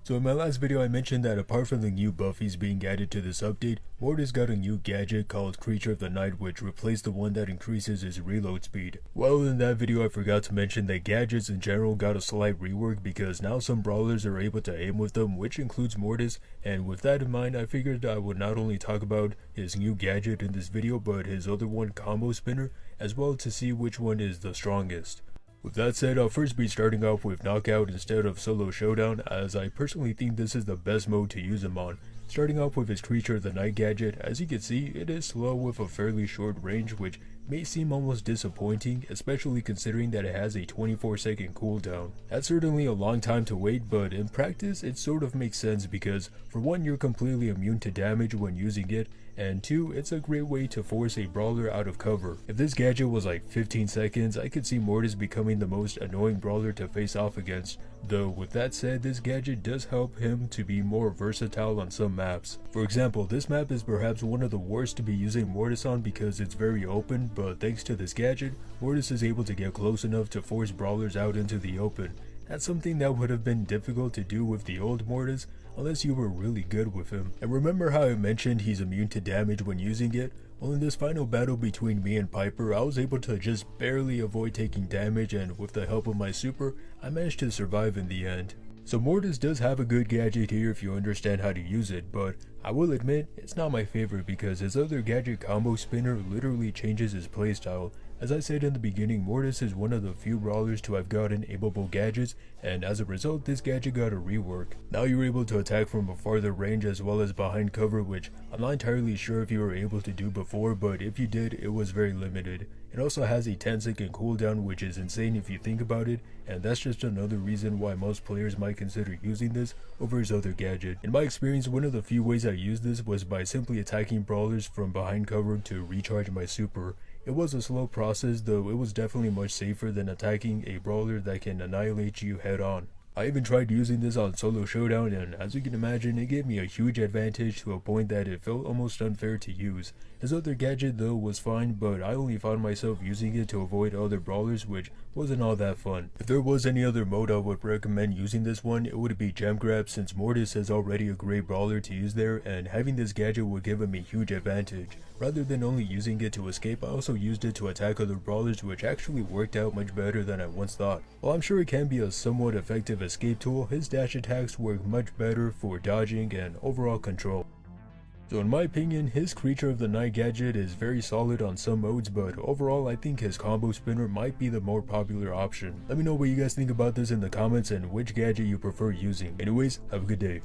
So in my last video I mentioned that apart from the new buffies being added to this update, Mortis got a new gadget called Creature of the Night which replaced the one that increases his reload speed. Well, in that video I forgot to mention that gadgets in general got a slight rework because now some brawlers are able to aim with them, which includes Mortis, and with that in mind I figured I would not only talk about his new gadget in this video but his other one, Combo Spinner, as well to see which one is the strongest. With that said, I'll first be starting off with Knockout instead of Solo Showdown, as I personally think this is the best mode to use him on. Starting off with his Creature of the Night gadget, as you can see, it is slow with a fairly short range, which may seem almost disappointing, especially considering that it has a 24-second cooldown. That's certainly a long time to wait, but in practice it sort of makes sense because for one, you're completely immune to damage when using it, and two, it's a great way to force a brawler out of cover. If this gadget was like 15 seconds, I could see Mortis becoming the most annoying brawler to face off against, though with that said, this gadget does help him to be more versatile on some maps. For example, this map is perhaps one of the worst to be using Mortis on because it's very open, but thanks to this gadget, Mortis is able to get close enough to force brawlers out into the open. That's something that would have been difficult to do with the old Mortis, unless you were really good with him. And remember how I mentioned he's immune to damage when using it? Well, in this final battle between me and Piper, I was able to just barely avoid taking damage, and with the help of my super, I managed to survive in the end. So Mortis does have a good gadget here if you understand how to use it, but I will admit, it's not my favorite because his other gadget, Combo Spinner, literally changes his playstyle. As I said in the beginning, Mortis is one of the few brawlers to have gotten aimable gadgets, and as a result this gadget got a rework. Now you're able to attack from a farther range as well as behind cover, which I'm not entirely sure if you were able to do before, but if you did, it was very limited. It also has a 10-second cooldown, which is insane if you think about it, and that's just another reason why most players might consider using this over his other gadget. In my experience, one of the few ways I used this was by simply attacking brawlers from behind cover to recharge my super. It was a slow process, though it was definitely much safer than attacking a brawler that can annihilate you head on. I even tried using this on Solo Showdown, and as you can imagine, it gave me a huge advantage to a point that it felt almost unfair to use. His other gadget though was fine, but I only found myself using it to avoid other brawlers, which wasn't all that fun. If there was any other mode I would recommend using this one, it would be Gem Grab, since Mortis is already a great brawler to use there, and having this gadget would give him a huge advantage. Rather than only using it to escape, I also used it to attack other brawlers, which actually worked out much better than I once thought. While I'm sure it can be a somewhat effective escape tool, his dash attacks work much better for dodging and overall control. So in my opinion, his Creature of the Night gadget is very solid on some modes, but overall I think his Combo Spinner might be the more popular option. Let me know what you guys think about this in the comments and which gadget you prefer using. Anyways, have a good day.